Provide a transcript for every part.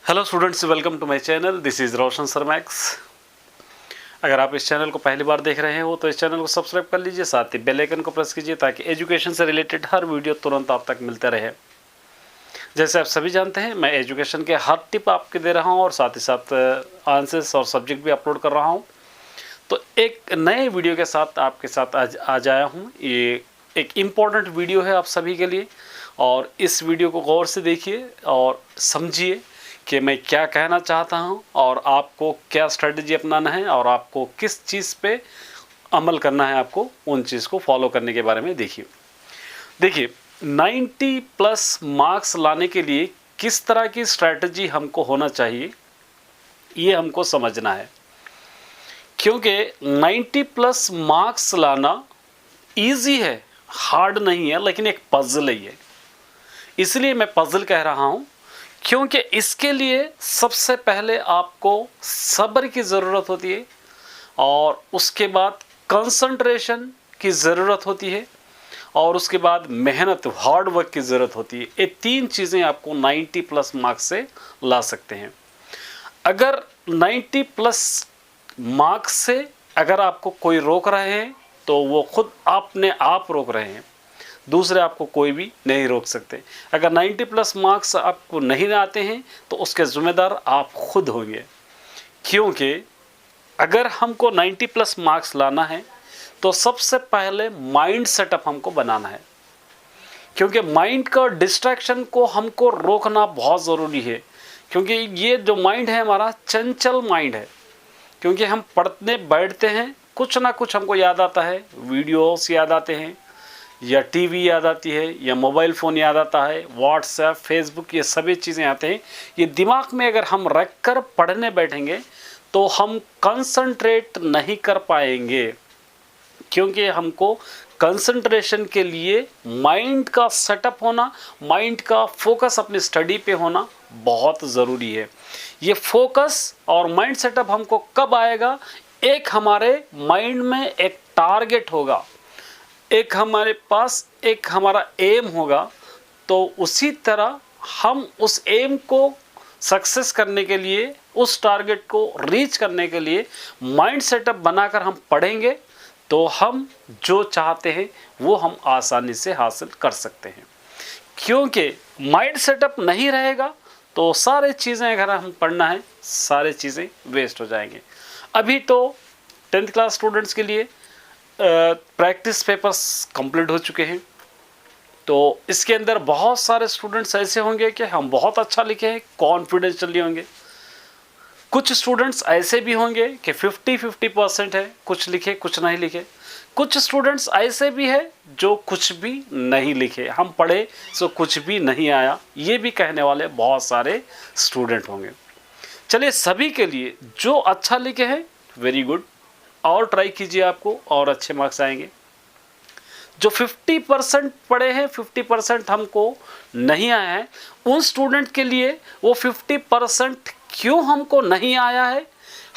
Hello students, welcome to my channel. This is Roshan sir max. अगर आप इस channel को पहली बार देख रहे हो तो इस चैनल को सब्सक्राइब कर लीजिए, साथ ही बेल आइकन को प्रेस कीजिए ताकि एजुकेशन से रिलेटेड हर वीडियो तुरंत आप तक मिलते रहे। जैसे आप सभी जानते हैं, मैं एजुकेशन के हर टिप आपके दे रहा हूं और साथ ही साथ आंसर्स और सब्जेक्ट भी अपलोड कर रहा हूं। तो एक नए वीडियो के साथ आपके साथ आज आया हूँ। ये एक इम्पॉर्टेंट वीडियो है आप सभी के लिए, और इस वीडियो को गौर से देखिए और समझिए कि मैं क्या कहना चाहता हूं और आपको क्या स्ट्रेटजी अपनाना है और आपको किस चीज़ पे अमल करना है, आपको उन चीज़ को फॉलो करने के बारे में देखिए 90 प्लस मार्क्स लाने के लिए किस तरह की स्ट्रेटजी हमको होना चाहिए, ये हमको समझना है। क्योंकि 90 प्लस मार्क्स लाना ईजी है, हार्ड नहीं है, लेकिन एक पजल ही है। इसलिए मैं पजल कह रहा हूं क्योंकि इसके लिए सबसे पहले आपको सब्र की ज़रूरत होती है और उसके बाद कंसंट्रेशन की ज़रूरत होती है और उसके बाद मेहनत, हार्ड वर्क की ज़रूरत होती है। ये तीन चीज़ें आपको 90 प्लस मार्क्स से ला सकते हैं। अगर 90 प्लस मार्क्स से अगर आपको कोई रोक रहे हैं तो वो खुद अपने आप रोक रहे हैं, दूसरे आपको कोई भी नहीं रोक सकते। अगर 90 प्लस मार्क्स आपको नहीं आते हैं तो उसके ज़िम्मेदार आप खुद होंगे। क्योंकि अगर हमको 90 प्लस मार्क्स लाना है तो सबसे पहले माइंड सेटअप हमको बनाना है। क्योंकि माइंड का डिस्ट्रैक्शन को हमको रोकना बहुत ज़रूरी है। क्योंकि ये जो माइंड है हमारा चंचल माइंड है। क्योंकि हम पढ़ने बैठते हैं, कुछ ना कुछ हमको याद आता है, वीडियोस याद आते हैं या टीवी याद आती है या मोबाइल फ़ोन याद आता है, व्हाट्सएप, फेसबुक, ये सभी चीज़ें आते हैं। ये दिमाग में अगर हम रख कर पढ़ने बैठेंगे तो हम कंसंट्रेट नहीं कर पाएंगे। क्योंकि हमको कंसंट्रेशन के लिए माइंड का सेटअप होना, माइंड का फोकस अपनी स्टडी पे होना बहुत ज़रूरी है। ये फोकस और माइंड सेटअप हमको कब आएगा? एक हमारे माइंड में एक टारगेट होगा, एक हमारे पास एक हमारा एम होगा, तो उसी तरह हम उस एम को सक्सेस करने के लिए, उस टारगेट को रीच करने के लिए माइंड सेटअप बनाकर हम पढ़ेंगे तो हम जो चाहते हैं वो हम आसानी से हासिल कर सकते हैं। क्योंकि माइंड सेटअप नहीं रहेगा तो सारे चीज़ें अगर हम पढ़ना है, सारे चीज़ें वेस्ट हो जाएंगे। अभी तो 10th क्लास स्टूडेंट्स के लिए प्रैक्टिस पेपर्स कंप्लीट हो चुके हैं। तो इसके अंदर बहुत सारे स्टूडेंट्स ऐसे होंगे कि हम बहुत अच्छा लिखे हैं, कॉन्फिडेंशियली होंगे। कुछ स्टूडेंट्स ऐसे भी होंगे कि 50-50% है, कुछ लिखे कुछ नहीं लिखे। कुछ स्टूडेंट्स ऐसे भी है जो कुछ भी नहीं लिखे, हम पढ़े सो कुछ भी नहीं आया, ये भी कहने वाले बहुत सारे स्टूडेंट होंगे। चलिए, सभी के लिए जो अच्छा लिखे हैं वेरी गुड, और ट्राई कीजिए, आपको और अच्छे मार्क्स आएंगे। जो 50% पढ़े हैं, 50% हमको नहीं आया है, उन स्टूडेंट के लिए वो 50% क्यों हमको नहीं आया है,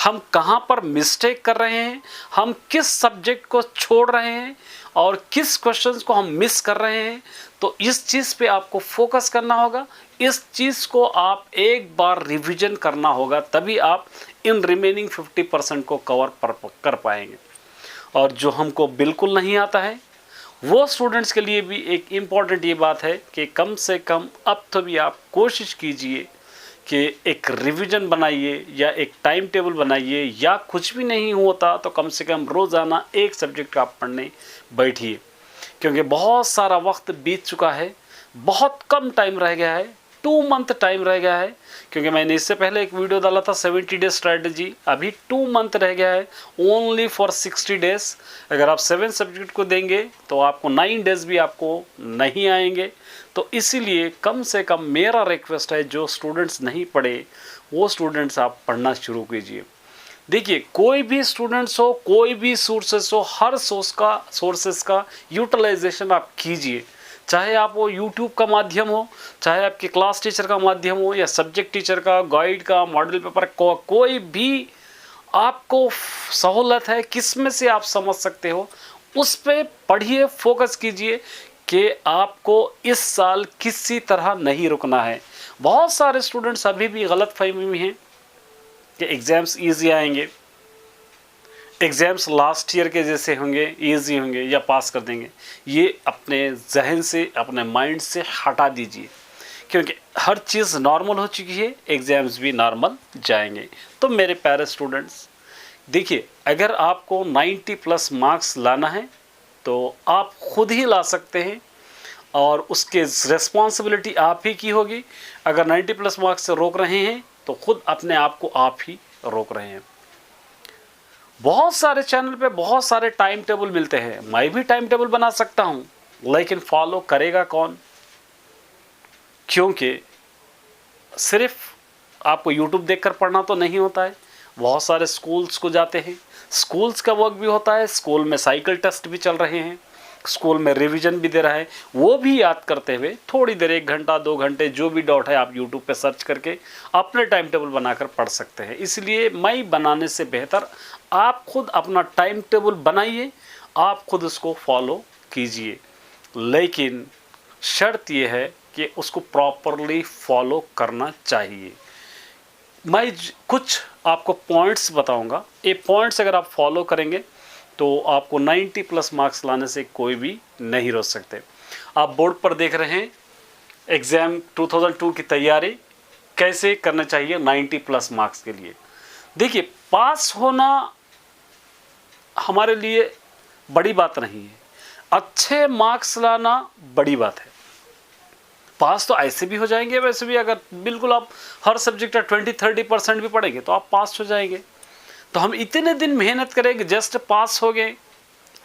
हम कहाँ पर मिस्टेक कर रहे हैं, हम किस सब्जेक्ट को छोड़ रहे हैं और किस क्वेश्चंस को हम मिस कर रहे हैं, तो इस चीज़ पे आपको फोकस करना होगा। इस चीज़ को आप एक बार रिवीजन करना होगा, तभी आप इन रिमेनिंग 50% को कवर कर पाएंगे। और जो हमको बिल्कुल नहीं आता है वो स्टूडेंट्स के लिए भी एक इम्पॉर्टेंट ये बात है कि कम से कम अब तो भी आप कोशिश कीजिए कि एक रिवीजन बनाइए या एक टाइम टेबल बनाइए, या कुछ भी नहीं होता तो कम से कम रोज़ाना एक सब्जेक्ट का आप पढ़ने बैठिए। क्योंकि बहुत सारा वक्त बीत चुका है, बहुत कम टाइम रह गया है, 2 मंथ टाइम रह गया है। क्योंकि मैंने इससे पहले एक वीडियो डाला था 70 डेज स्ट्रैटेजी, अभी 2 मंथ रह गया है ओनली फॉर 60 डेज। अगर आप 7 सब्जेक्ट को देंगे तो आपको 9 डेज भी आपको नहीं आएंगे। तो इसीलिए कम से कम मेरा रिक्वेस्ट है, जो स्टूडेंट्स नहीं पढ़े वो स्टूडेंट्स आप पढ़ना शुरू कीजिए। देखिए, कोई भी स्टूडेंट्स हो, कोई भी सोर्सेस हो, हर सोर्सेस का यूटिलाइजेशन आप कीजिए। चाहे आप वो यूट्यूब का माध्यम हो, चाहे आपके क्लास टीचर का माध्यम हो, या सब्जेक्ट टीचर का, गाइड का, मॉडल पेपर कोई भी आपको सहूलत है, किस में से आप समझ सकते हो उस पे पढ़िए, फोकस कीजिए कि आपको इस साल किसी तरह नहीं रुकना है। बहुत सारे स्टूडेंट्स अभी भी गलतफहमी में हैं कि एग्ज़ाम्स ईजी आएंगे, एग्ज़ाम्स लास्ट ईयर के जैसे होंगे, ईजी होंगे या पास कर देंगे। ये अपने जहन से, अपने माइंड से हटा दीजिए, क्योंकि हर चीज़ नॉर्मल हो चुकी है, एग्ज़ाम्स भी नॉर्मल जाएंगे। तो मेरे प्यारे स्टूडेंट्स, देखिए, अगर आपको 90 प्लस मार्क्स लाना है तो आप खुद ही ला सकते हैं और उसके रिस्पॉन्सिबिलिटी आप ही की होगी। अगर 90 प्लस मार्क्स से रोक रहे हैं तो खुद अपने आप को आप ही रोक रहे हैं। बहुत सारे चैनल पे बहुत सारे टाइम टेबल मिलते हैं, मैं भी टाइम टेबल बना सकता हूँ, लेकिन फॉलो करेगा कौन? क्योंकि सिर्फ आपको यूट्यूब देखकर पढ़ना तो नहीं होता है, बहुत सारे स्कूल्स को जाते हैं, स्कूल्स का वर्क भी होता है, स्कूल में साइकिल टेस्ट भी चल रहे हैं, स्कूल में रिवीजन भी दे रहा है, वो भी याद करते हुए थोड़ी देर, 1 घंटा 2 घंटे, जो भी डाउट है आप यूट्यूब पे सर्च करके अपने टाइम टेबल बनाकर पढ़ सकते हैं। इसलिए मैं बनाने से बेहतर आप खुद अपना टाइम टेबल बनाइए, आप खुद उसको फॉलो कीजिए, लेकिन शर्त यह है कि उसको प्रॉपरली फॉलो करना चाहिए। मैं कुछ आपको पॉइंट्स बताऊंगा, ये पॉइंट्स अगर आप फॉलो करेंगे तो आपको 90 प्लस मार्क्स लाने से कोई भी नहीं रोक सकते। आप बोर्ड पर देख रहे हैं एग्ज़ाम 2002 की तैयारी कैसे करना चाहिए 90 प्लस मार्क्स के लिए। देखिए, पास होना हमारे लिए बड़ी बात नहीं है, अच्छे मार्क्स लाना बड़ी बात है। पास तो ऐसे भी हो जाएंगे, वैसे भी अगर बिल्कुल आप हर सब्जेक्ट का 20-30% भी पढ़ेंगे तो आप पास हो जाएंगे। तो हम इतने दिन मेहनत करेंगे, जस्ट पास हो गए,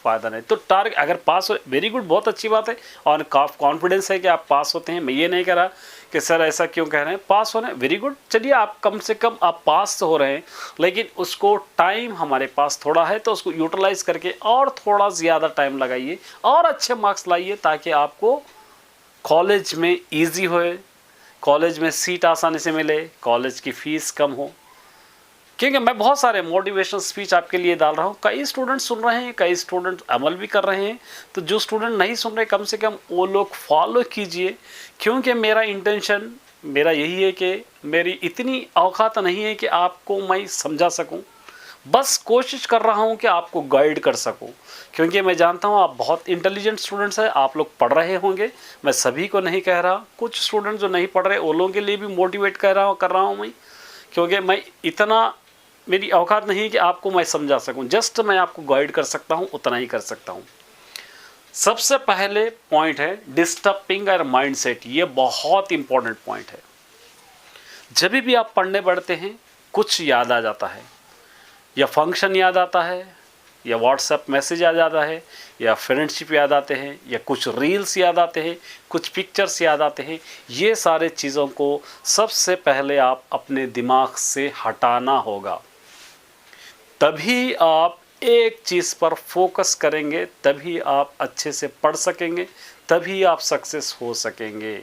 फ़ायदा नहीं। तो टारगेट अगर पास हो, वेरी गुड, बहुत अच्छी बात है और कॉन्फिडेंस है कि आप पास होते हैं। मैं ये नहीं कह रहा कि सर ऐसा क्यों कह रहे हैं, पास होना वेरी गुड, चलिए आप कम से कम आप पास तो हो रहे हैं, लेकिन उसको टाइम हमारे पास थोड़ा है तो उसको यूटिलाइज़ करके और थोड़ा ज़्यादा टाइम लगाइए और अच्छे मार्क्स लाइए, ताकि आपको कॉलेज में ईजी होए, कॉलेज में सीट आसानी से मिले, कॉलेज की फ़ीस कम हो। क्योंकि मैं बहुत सारे मोटिवेशनल स्पीच आपके लिए डाल रहा हूँ, कई स्टूडेंट सुन रहे हैं, कई स्टूडेंट अमल भी कर रहे हैं, तो जो स्टूडेंट नहीं सुन रहे कम से कम वो लोग फॉलो कीजिए। क्योंकि मेरा इंटेंशन मेरा यही है कि मेरी इतनी औकात नहीं है कि आपको मैं समझा सकूं, बस कोशिश कर रहा हूं कि आपको गाइड कर सकूं। क्योंकि मैं जानता हूं आप बहुत इंटेलिजेंट स्टूडेंट्स हैं, आप लोग पढ़ रहे होंगे, मैं सभी को नहीं कह रहा, कुछ स्टूडेंट जो नहीं पढ़ रहे वो लोगों के लिए भी मोटिवेट कर रहा हूँ मैं, क्योंकि मैं इतना, मेरी औकात नहीं है कि आपको मैं समझा सकूं, जस्ट मैं आपको गाइड कर सकता हूं, उतना ही कर सकता हूं। सबसे पहले पॉइंट है डिस्टर्बिंग और माइंडसेट। ये बहुत इंपॉर्टेंट पॉइंट है। जब भी आप पढ़ने बैठते हैं कुछ याद आ जाता है, या फंक्शन याद आता है, या व्हाट्सएप मैसेज याद आता है, या फ्रेंडशिप याद आते हैं, या कुछ रील्स याद आते हैं, कुछ पिक्चर्स याद आते हैं। ये सारे चीज़ों को सबसे पहले आप अपने दिमाग से हटाना होगा, तभी आप एक चीज़ पर फोकस करेंगे, तभी आप अच्छे से पढ़ सकेंगे, तभी आप सक्सेस हो सकेंगे।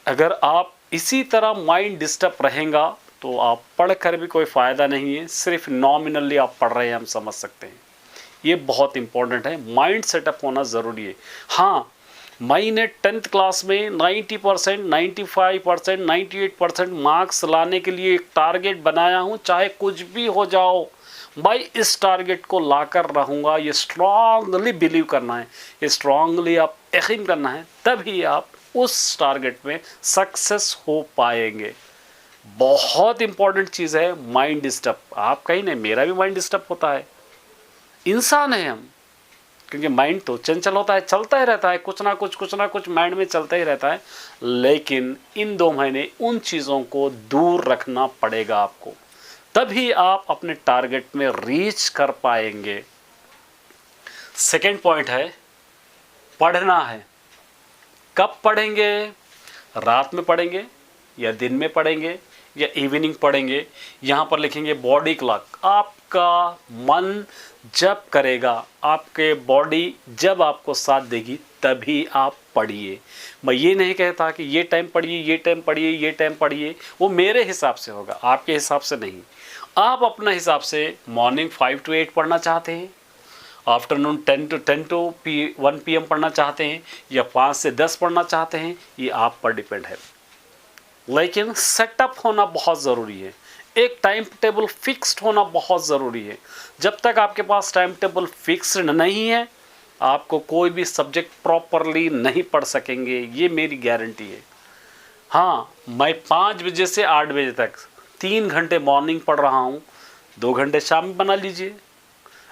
अगर आप इसी तरह माइंड डिस्टर्ब रहेगा तो आप पढ़ कर भी कोई फ़ायदा नहीं है, सिर्फ नॉमिनली आप पढ़ रहे हैं, हम समझ सकते हैं। ये बहुत इंपॉर्टेंट है, माइंड सेटअप होना ज़रूरी है। हाँ, मैंने 10th क्लास में 90%, 95%, 98% मार्क्स लाने के लिए एक टारगेट बनाया हूँ, चाहे कुछ भी हो जाओ मैं इस टारगेट को लाकर रहूँगा। ये स्ट्रांगली बिलीव करना है, ये स्ट्रांगली आप यकीन करना है, तभी आप उस टारगेट में सक्सेस हो पाएंगे। बहुत इंपॉर्टेंट चीज़ है माइंड डिस्टर्ब। आप कहीं नहीं, मेरा भी माइंड डिस्टर्ब होता है, इंसान है हम, क्योंकि माइंड तो चंचल होता है, चलता ही रहता है, कुछ ना कुछ माइंड में चलता ही रहता है। लेकिन इन 2 महीने उन चीज़ों को दूर रखना पड़ेगा आपको, तभी आप अपने टारगेट में रीच कर पाएंगे। सेकंड पॉइंट है पढ़ना है। कब पढ़ेंगे? रात में पढ़ेंगे या दिन में पढ़ेंगे या इवनिंग पढ़ेंगे? यहाँ पर लिखेंगे बॉडी क्लॉक। आपका मन जब करेगा, आपके बॉडी जब आपको साथ देगी, तभी आप पढ़िए। मैं ये नहीं कहता कि ये टाइम पढ़िए, ये टाइम पढ़िए, ये टाइम पढ़िए, वो मेरे हिसाब से होगा, आपके हिसाब से नहीं। आप अपना हिसाब से मॉर्निंग 5 to 8 पढ़ना चाहते हैं, आफ्टरनून 10 to 1 PM पढ़ना चाहते हैं, या 5 से 10 पढ़ना चाहते हैं, ये आप पर डिपेंड है। लेकिन सेटअप होना बहुत ज़रूरी है, एक टाइम टेबल फिक्स्ड होना बहुत ज़रूरी है। जब तक आपके पास टाइम टेबल फिक्स्ड नहीं है, आपको कोई भी सब्जेक्ट प्रॉपरली नहीं पढ़ सकेंगे, ये मेरी गारंटी है। हाँ, मैं 5 बजे से 8 बजे तक 3 घंटे मॉर्निंग पढ़ रहा हूँ, 2 घंटे शाम में बना लीजिए।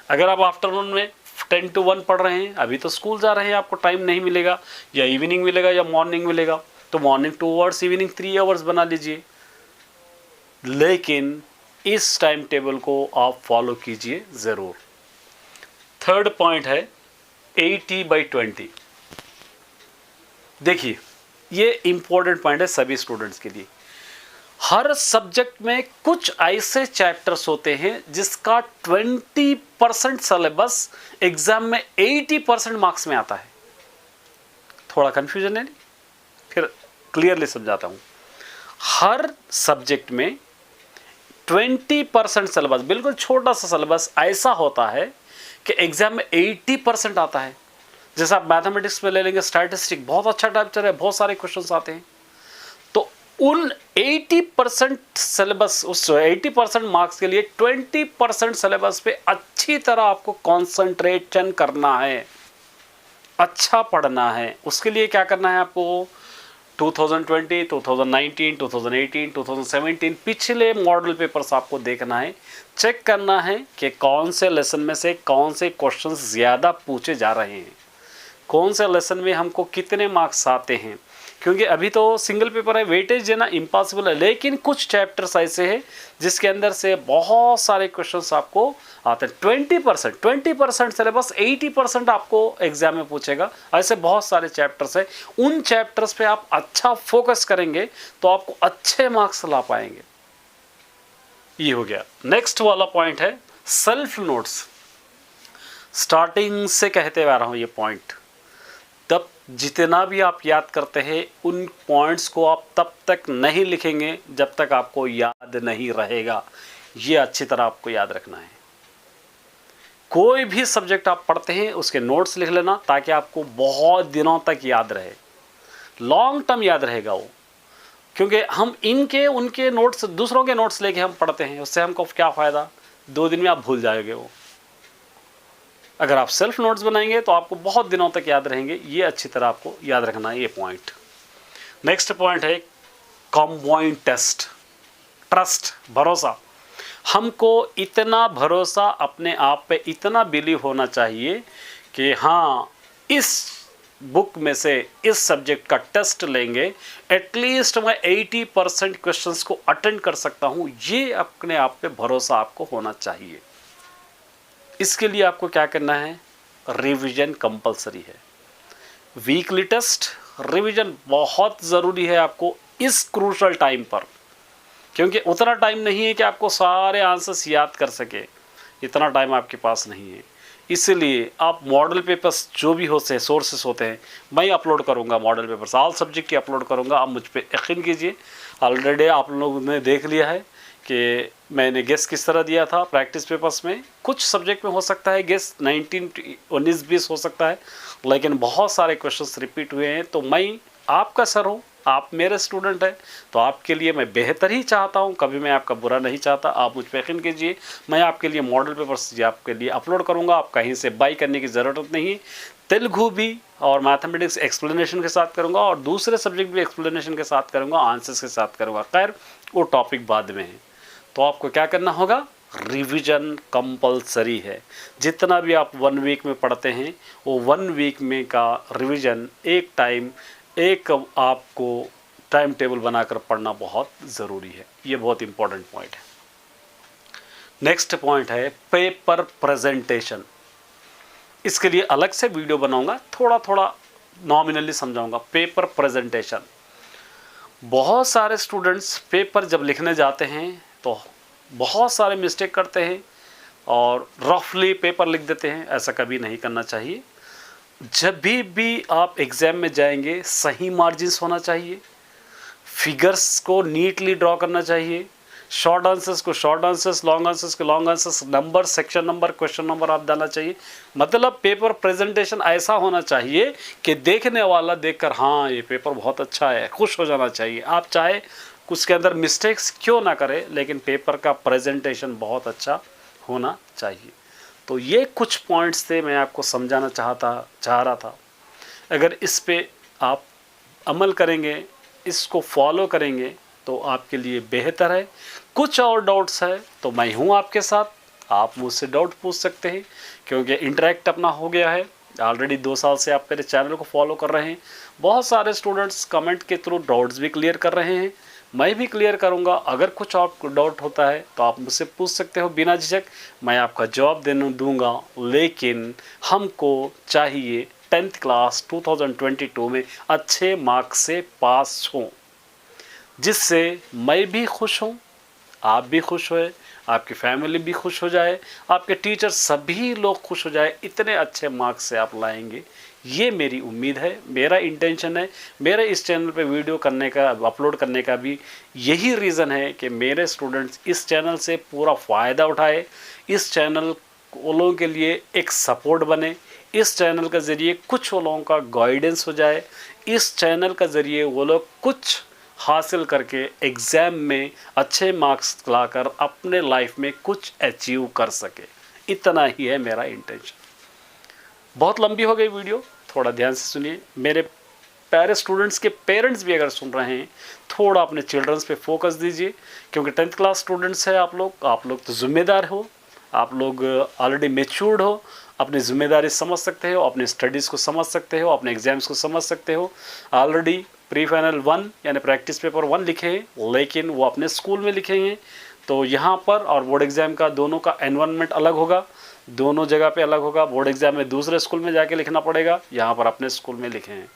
अगर आप आफ्टरनून में 10 to 1 पढ़ रहे हैं, अभी तो स्कूल जा रहे हैं, आपको टाइम नहीं मिलेगा, या इवनिंग मिलेगा या मॉर्निंग मिलेगा, तो मॉर्निंग 2 आवर्स, इवनिंग 3 आवर्स बना लीजिए। लेकिन इस टाइम टेबल को आप फॉलो कीजिए ज़रूर। थर्ड पॉइंट है 80/20। देखिए, ये इंपॉर्टेंट पॉइंट है सभी स्टूडेंट्स के लिए। हर सब्जेक्ट में कुछ ऐसे चैप्टर्स होते हैं जिसका 20% सिलेबस एग्जाम में 80% मार्क्स में आता है। थोड़ा कंफ्यूजन है नहीं? फिर क्लियरली समझाता हूं। हर सब्जेक्ट में 20% सिलेबस, बिल्कुल छोटा सा सिलेबस ऐसा होता है कि एग्जाम में 80% आता है। जैसे आप मैथमेटिक्स में ले लेंगे, स्टैटिस्टिक बहुत अच्छा चैप्टर है, बहुत सारे क्वेश्चंस आते हैं। तो उन 80% सिलेबस, उस 80% मार्क्स के लिए 20% सिलेबस पे अच्छी तरह आपको कंसंट्रेशन करना है, अच्छा पढ़ना है। उसके लिए क्या करना है आपको? 2020, 2019, 2018, 2017 पिछले मॉडल पेपर्स आपको देखना है, चेक करना है कि कौन से लेसन में से कौन से क्वेश्चंस ज़्यादा पूछे जा रहे हैं, कौन से लेसन में हमको कितने मार्क्स आते हैं। क्योंकि अभी तो सिंगल पेपर है, वेटेज देना इम्पॉसिबल है, लेकिन कुछ चैप्टर्स ऐसे हैं जिसके अंदर से बहुत सारे क्वेश्चंस आपको आते हैं। 20% सिलेबस, 80% आपको एग्जाम में पूछेगा। ऐसे बहुत सारे चैप्टर्स हैं, उन चैप्टर्स पे आप अच्छा फोकस करेंगे तो आपको अच्छे मार्क्स ला पाएंगे। ये हो गया। नेक्स्ट वाला पॉइंट है सेल्फ नोट्स। स्टार्टिंग से कहते आ रहा हूँ ये पॉइंट, तब जितना भी आप याद करते हैं उन पॉइंट्स को आप तब तक नहीं लिखेंगे जब तक आपको याद नहीं रहेगा। ये अच्छी तरह आपको याद रखना है। कोई भी सब्जेक्ट आप पढ़ते हैं उसके नोट्स लिख लेना, ताकि आपको बहुत दिनों तक याद रहे, लॉन्ग टर्म याद रहेगा वो। क्योंकि हम इनके उनके नोट्स, दूसरों के नोट्स लेके हम पढ़ते हैं, उससे हमको क्या फ़ायदा? 2 दिन में आप भूल जाओगे वो। अगर आप सेल्फ नोट्स बनाएंगे तो आपको बहुत दिनों तक याद रहेंगे। ये अच्छी तरह आपको याद रखना है ये पॉइंट। नेक्स्ट पॉइंट है कंबाइंड टेस्ट। ट्रस्ट, भरोसा। हमको इतना भरोसा अपने आप पे, इतना बिलीव होना चाहिए कि हाँ, इस बुक में से इस सब्जेक्ट का टेस्ट लेंगे, एटलीस्ट मैं 80% क्वेश्चंस को अटेंड कर सकता हूँ। ये अपने आप पे भरोसा आपको होना चाहिए। इसके लिए आपको क्या करना है? रिवीजन कंपलसरी है। वीकली टेस्ट, रिवीजन बहुत ज़रूरी है आपको इस क्रूशल टाइम पर, क्योंकि उतना टाइम नहीं है कि आपको सारे आंसर्स याद कर सके, इतना टाइम आपके पास नहीं है। इसलिए आप मॉडल पेपर्स जो भी होते हैं, सोर्सेस होते हैं, मैं अपलोड करूंगा मॉडल पेपर्स, ऑल सब्जेक्ट की अपलोड करूंगा। आप मुझ पर यकीन कीजिए, ऑलरेडी आप लोगों ने देख लिया है कि मैंने गेस किस तरह दिया था प्रैक्टिस पेपर्स में। कुछ सब्जेक्ट में हो सकता है गेस 19-20 हो सकता है, लेकिन बहुत सारे क्वेश्चंस रिपीट हुए हैं। तो मैं आपका सर हूँ, आप मेरे स्टूडेंट हैं, तो आपके लिए मैं बेहतर ही चाहता हूँ, कभी मैं आपका बुरा नहीं चाहता। आप मुझ पर यकीन कीजिए, मैं आपके लिए मॉडल पेपर्स आपके लिए अपलोड करूँगा। आप कहीं से बाई करने की ज़रूरत नहीं है। तेलुगु भी और मैथमेटिक्स एक्सप्लेनेशन के साथ करूँगा, और दूसरे सब्जेक्ट भी एक्सप्लेनेशन के साथ करूँगा, आंसर्स के साथ करूँगा। खैर, वो टॉपिक बाद में है। तो आपको क्या करना होगा? रिवीजन कंपलसरी है। जितना भी आप 1 वीक में पढ़ते हैं, वो 1 वीक में का रिवीजन एक आपको टाइम टेबल बनाकर पढ़ना बहुत ज़रूरी है। ये बहुत इंपॉर्टेंट पॉइंट है। नेक्स्ट पॉइंट है पेपर प्रेजेंटेशन। इसके लिए अलग से वीडियो बनाऊंगा, थोड़ा थोड़ा नॉमिनली समझाऊंगा। पेपर प्रेजेंटेशन, बहुत सारे स्टूडेंट्स पेपर जब लिखने जाते हैं तो बहुत सारे मिस्टेक करते हैं और रफली पेपर लिख देते हैं। ऐसा कभी नहीं करना चाहिए। जब भी आप एग्ज़ाम में जाएंगे, सही मार्जिन्स होना चाहिए, फिगर्स को नीटली ड्रॉ करना चाहिए, शॉर्ट आंसर्स को शॉर्ट आंसर्स, लॉन्ग आंसर्स को long answers, number, section number, question number आप डालना चाहिए। मतलब पेपर प्रेजेंटेशन ऐसा होना चाहिए कि देखने वाला देखकर हाँ ये पेपर बहुत अच्छा है, खुश हो जाना चाहिए। आप चाहे उसके अंदर मिस्टेक्स क्यों ना करें, लेकिन पेपर का प्रेजेंटेशन बहुत अच्छा होना चाहिए। तो ये कुछ पॉइंट्स थे, मैं आपको समझाना चाह रहा था। अगर इस पे आप अमल करेंगे, इसको फॉलो करेंगे तो आपके लिए बेहतर है। कुछ और डाउट्स है तो मैं हूँ आपके साथ, आप मुझसे डाउट पूछ सकते हैं, क्योंकि इंटरेक्ट अपना हो गया है। ऑलरेडी 2 साल से आप मेरे चैनल को फॉलो कर रहे हैं। बहुत सारे स्टूडेंट्स कमेंट के थ्रू डाउट्स भी क्लियर कर रहे हैं, मैं भी क्लियर करूंगा। अगर कुछ आपको डाउट होता है तो आप मुझसे पूछ सकते हो बिना झिझक, मैं आपका जवाब दूंगा। लेकिन हमको चाहिए 10th क्लास 2022 में अच्छे मार्क्स से पास हों, जिससे मैं भी खुश हूँ, आप भी खुश होए, आपकी फैमिली भी खुश हो जाए, आपके टीचर सभी लोग खुश हो जाए। इतने अच्छे मार्क्स से आप लाएंगे, ये मेरी उम्मीद है, मेरा इंटेंशन है। मेरे इस चैनल पे वीडियो करने का, अपलोड करने का भी यही रीज़न है कि मेरे स्टूडेंट्स इस चैनल से पूरा फ़ायदा उठाए, इस चैनल वो लोगों के लिए एक सपोर्ट बने, इस चैनल के ज़रिए कुछ वो लोगों का गाइडेंस हो जाए, इस चैनल के ज़रिए वो लोग कुछ हासिल करके एग्ज़ाम में अच्छे मार्क्स लाकर अपने लाइफ में कुछ अचीव कर सके। इतना ही है मेरा इंटेंशन। बहुत लंबी हो गई वीडियो, थोड़ा ध्यान से सुनिए। मेरे प्यारे स्टूडेंट्स के पेरेंट्स भी अगर सुन रहे हैं, थोड़ा अपने चिल्ड्रंस पे फोकस दीजिए, क्योंकि 10th क्लास स्टूडेंट्स है आप लोग तो ज़िम्मेदार हो, आप लोग ऑलरेडी मेच्योर्ड हो, अपनी ज़िम्मेदारी समझ सकते हो, अपने स्टडीज़ को समझ सकते हो, अपने एग्ज़ाम्स को समझ सकते हो। ऑलरेडी प्री फाइनल 1 यानी प्रैक्टिस पेपर 1 लिखे हैं, लेकिन वो अपने स्कूल में लिखेंगे। तो यहाँ पर और बोर्ड एग्ज़ाम का दोनों का एनवायरनमेंट अलग होगा, दोनों जगह पे अलग होगा। बोर्ड एग्ज़ाम में दूसरे स्कूल में जाके लिखना पड़ेगा, यहाँ पर अपने स्कूल में लिखे हैं।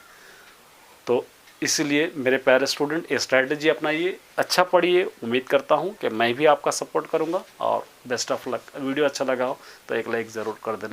तो इसलिए मेरे प्यारे स्टूडेंट ये स्ट्रैटेजी अपनाइए, अच्छा पढ़िए। उम्मीद करता हूँ कि मैं भी आपका सपोर्ट करूँगा, और बेस्ट ऑफ लक। वीडियो अच्छा लगा हो तो एक लाइक ज़रूर कर देना।